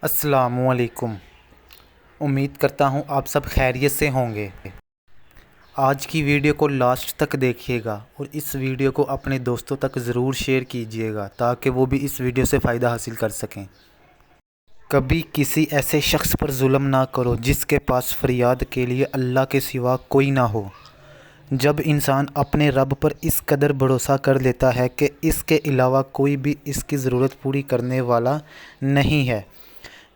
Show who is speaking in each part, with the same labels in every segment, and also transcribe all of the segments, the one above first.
Speaker 1: السلام علیکم۔ امید کرتا ہوں آپ سب خیریت سے ہوں گے۔ آج کی ویڈیو کو لاسٹ تک دیکھیے گا اور اس ویڈیو کو اپنے دوستوں تک ضرور شیئر کیجیے گا تاکہ وہ بھی اس ویڈیو سے فائدہ حاصل کر سکیں۔ کبھی کسی ایسے شخص پر ظلم نہ کرو جس کے پاس فریاد کے لیے اللہ کے سوا کوئی نہ ہو۔ جب انسان اپنے رب پر اس قدر بھروسہ کر لیتا ہے کہ اس کے علاوہ کوئی بھی اس کی ضرورت پوری کرنے والا نہیں ہے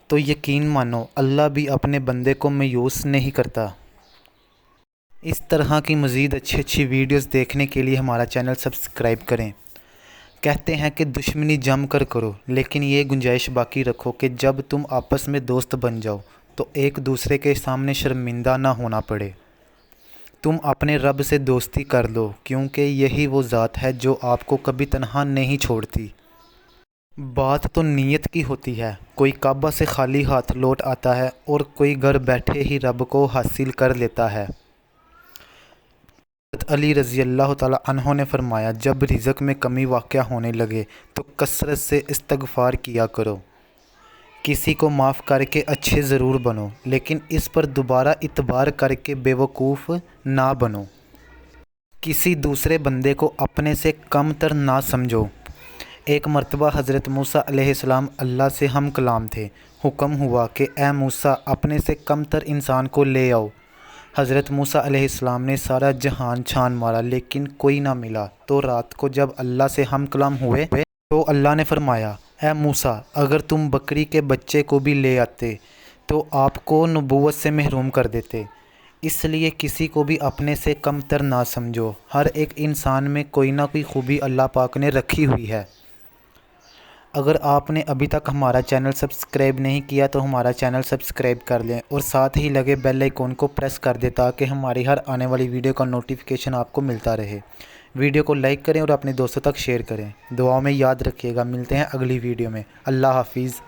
Speaker 1: تو یقین مانو اللہ بھی اپنے بندے کو مایوس نہیں کرتا۔ اس طرح کی مزید اچھی ویڈیوز دیکھنے کے لیے ہمارا چینل سبسکرائب کریں۔ کہتے ہیں کہ دشمنی جم کر کرو، لیکن یہ گنجائش باقی رکھو کہ جب تم آپس میں دوست بن جاؤ تو ایک دوسرے کے سامنے شرمندہ نہ ہونا پڑے۔ تم اپنے رب سے دوستی کر لو کیونکہ یہی وہ ذات ہے جو آپ کو کبھی تنہا نہیں چھوڑتی۔ بات تو نیت کی ہوتی ہے۔ کوئی کعبہ سے خالی ہاتھ لوٹ آتا ہے اور کوئی گھر بیٹھے ہی رب کو حاصل کر لیتا ہے۔ حضرت علی رضی اللہ تعالیٰ عنہ نے فرمایا، جب رزق میں کمی واقع ہونے لگے تو کثرت سے استغفار کیا کرو۔ کسی کو معاف کر کے اچھے ضرور بنو، لیکن اس پر دوبارہ اعتبار کر کے بے وقوف نہ بنو۔ کسی دوسرے بندے کو اپنے سے کم تر نہ سمجھو۔ ایک مرتبہ حضرت موسیٰ علیہ السلام اللہ سے ہم کلام تھے۔ حکم ہوا کہ اے موسیٰ اپنے سے کم تر انسان کو لے آؤ۔ حضرت موسیٰ علیہ السلام نے سارا جہان چھان مارا لیکن کوئی نہ ملا، تو رات کو جب اللہ سے ہم کلام ہوئے تو اللہ نے فرمایا، اے موسیٰ اگر تم بکری کے بچے کو بھی لے آتے تو آپ کو نبوت سے محروم کر دیتے۔ اس لیے کسی کو بھی اپنے سے کم تر نہ سمجھو۔ ہر ایک انسان میں کوئی نہ کوئی خوبی اللہ پاک نے رکھی ہوئی ہے۔ اگر آپ نے ابھی تک ہمارا چینل سبسکرائب نہیں کیا تو ہمارا چینل سبسکرائب کر لیں اور ساتھ ہی لگے بیل آئیکن کو پریس کر دیں تاکہ ہماری ہر آنے والی ویڈیو کا نوٹیفیکیشن آپ کو ملتا رہے۔ ویڈیو کو لائک کریں اور اپنے دوستوں تک شیئر کریں۔ دعاؤں میں یاد رکھیے گا۔ ملتے ہیں اگلی ویڈیو میں۔ اللہ حافظ۔